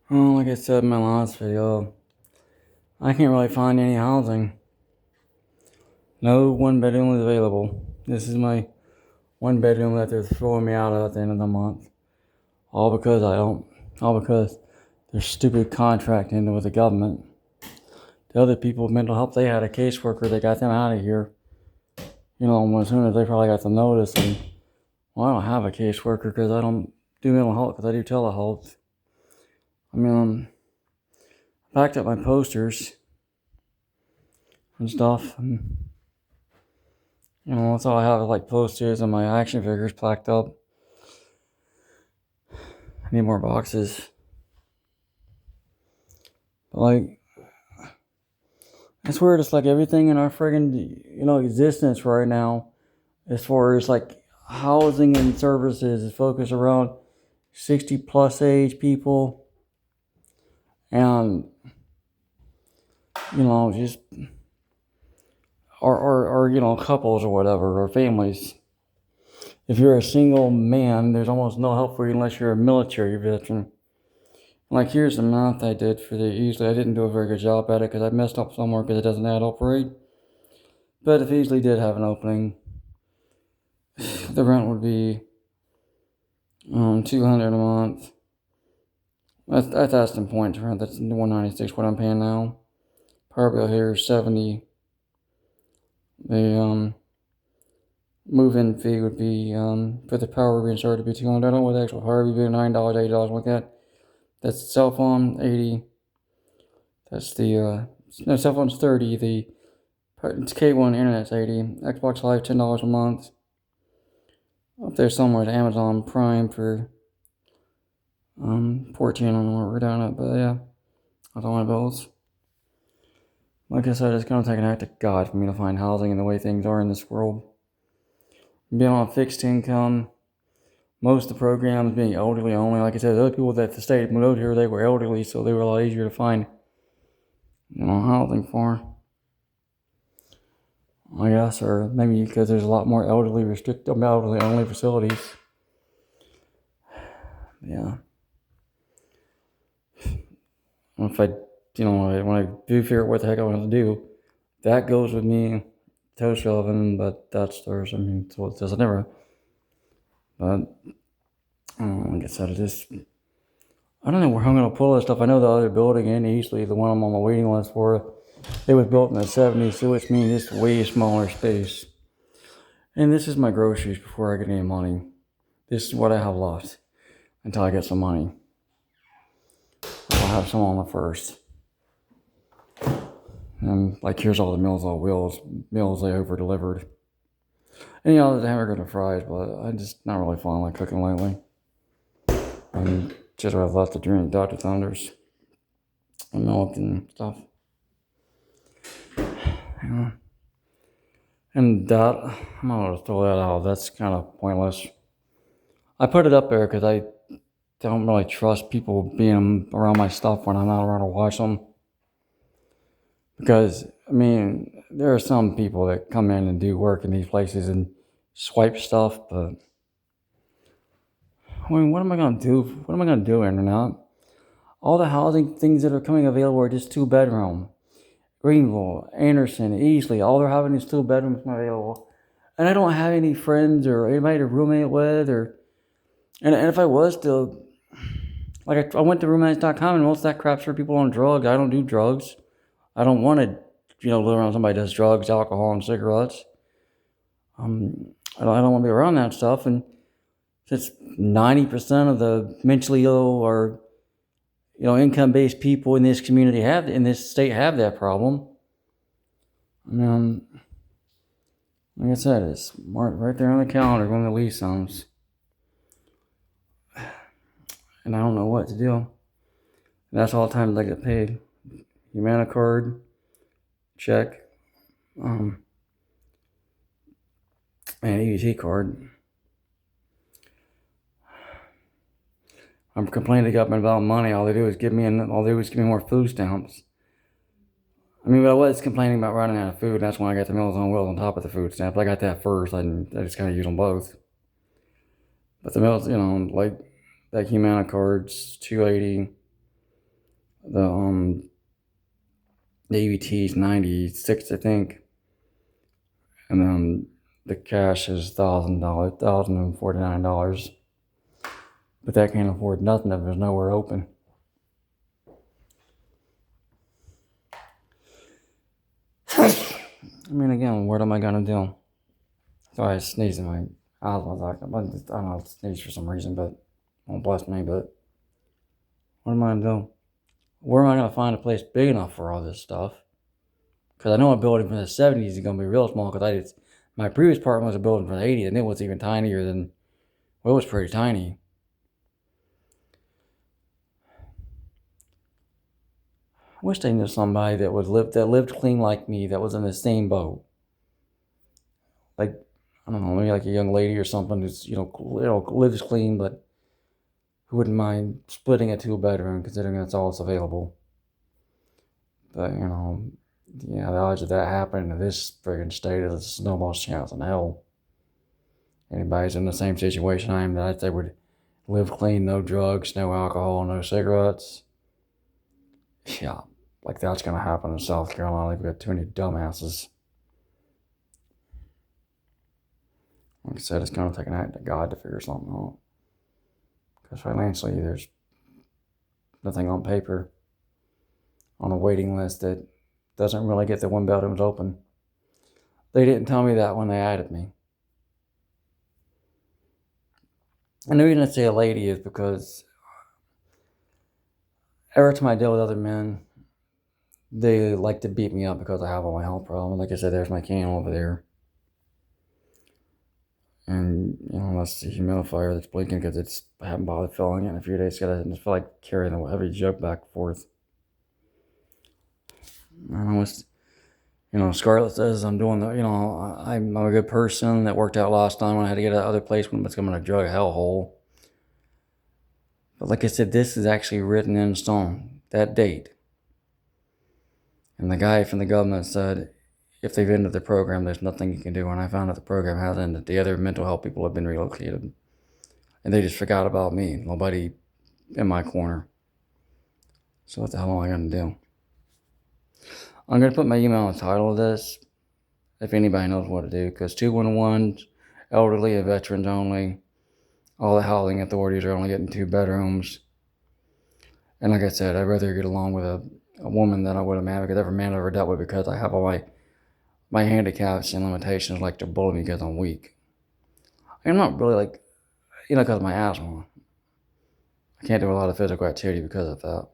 Well, like I said in my last video, I can't really find any housing. No one bedroom is available. This is my one bedroom that they're throwing me out of at the end of the month. All because there's stupid contracting with the government. The other people with mental health, they had a caseworker, they got them out of here. As soon as they probably got the notice, and well, I don't have a caseworker because I don't do mental health, because I do telehealth. I packed up my posters and stuff, and that's all I have is like posters and my action figures packed up. I need more boxes. But like, I swear, it's like everything in our friggin' existence right now, as far as like housing and services, is focused around 60 plus age people, and just or couples or whatever, or families. If you're a single man, there's almost no help for you unless you're a military veteran. Like, here's the math I did for the easily. I didn't do a very good job at it because I messed up somewhere because it doesn't add up right. But if easily did have an opening, the rent would be $200 a month. That's Aston Point rent. That's $196 what I'm paying now. Power bill here is $70. The move-in fee would be for the power being started to be $200. I don't know what the actual power would be, $9, $8 like that. That's the cell phone, $80. That's the no, cell phone's $30. The K1 internet's $80. Xbox Live $10 a month. Up there somewhere, Amazon Prime for 14. I don't know where we're down at, but yeah, that's all my bills. Like I said, it's gonna take an act of God for me to find housing in the way things are in this world. Being on a fixed income, most of the programs being elderly only. Like I said, the other people that the state moved here, they were elderly, so they were a lot easier to find housing for, I guess, or maybe because there's a lot more elderly only facilities. Yeah. If I, when I do figure out what the heck I want to do, that goes with me toe shoving, but that's theirs. So it doesn't never. But, like I said, I don't know where I'm going to pull this stuff. I know the other building in Eastleigh, the one I'm on the waiting list for, it was built in the 70s, so which means it's way smaller space. And this is my groceries before I get any money. This is what I have left until I get some money. I'll have some on the first. And like, here's all the Meals on Wheels meals they over delivered. And the hamburger and fries, but I'm just not really feeling like cooking lately. And just what I've left to drink Dr. Thunders and milk and stuff. Yeah. And that, I'm not going to throw that out. That's kind of pointless. I put it up there because I don't really trust people being around my stuff when I'm not around to watch them. Because, there are some people that come in and do work in these places and swipe stuff, but what am I going to do? What am I going to do, Internet? All the housing things that are coming available are just 2-bedroom. Greenville, Anderson, Easley, all they're having is 2 bedrooms available. And I don't have any friends or anybody to roommate with, and if I was to, like, I went to roommates.com, and most of that crap's for people on drugs. I don't do drugs. I don't want to, live around somebody that does drugs, alcohol, and cigarettes. I don't want to be around that stuff. And since 90% of the mentally ill or income-based people in this community in this state have that problem. Like I said, it's marked right there on the calendar when the lease comes. And I don't know what to do. And that's all the time I get paid. Humana card, check, and EBT card. I'm complaining to the government about money. All they do is give me more food stamps. But I was complaining about running out of food. That's when I got the Meals on Wheels on top of the food stamp. I got that first. I just kind of use them both. But the meals, like that Humana card's $280. The EBT's 96, I think, and then the cash is $1,049. But that can't afford nothing if there's nowhere open. I mean, again, what am I gonna do? So I sneezed in my asthma. I don't know, I sneeze for some reason, but won't bless me. But what am I gonna do? Where am I gonna find a place big enough for all this stuff? Because I know a building from the 70s is gonna be real small. Because my previous apartment was a building from the 80s, and it was even tinier than. Well, it was pretty tiny. I wish they knew somebody that lived clean like me, that was in the same boat. Like, I don't know, maybe like a young lady or something who's lives clean, but who wouldn't mind splitting a 2-bedroom, considering that's all that's available. But yeah, the odds of that happening in this friggin' state is a snowball's chance in hell. Anybody's in the same situation I am, that they would live clean, no drugs, no alcohol, no cigarettes. Yeah, like that's gonna happen in South Carolina. We've got too many dumbasses. Like I said, it's gonna take an act of God to figure something out. Because financially, there's nothing on paper on a waiting list that doesn't really get the 1 bedrooms open. They didn't tell me that when they added me. And the reason I say a lady is because every time I deal with other men, they like to beat me up because I have all my health problems. Like I said, there's my can over there. And, that's the humidifier that's blinking because I haven't bothered filling it in a few days because I just feel like carrying the heavy jug back and forth. I know, Scarlett says I'm doing I'm a good person. That worked out last time when I had to get out of other place when it was becoming a drug hellhole. But like I said, this is actually written in stone, that date. And the guy from the government said, if they've ended the program, there's nothing you can do. And I found out the program has ended. The other mental health people have been relocated. And they just forgot about me. Nobody in my corner. So what the hell am I going to do? I'm going to put my email in the title of this, if anybody knows what to do. Because 211, elderly and veterans only. All the housing authorities are only getting 2 bedrooms. And like I said, I'd rather get along with a woman than I would a man, because every man I've ever dealt with, because I have all my handicaps and limitations, like to bully me because I'm weak. I'm not really because of my asthma. I can't do a lot of physical activity because of that.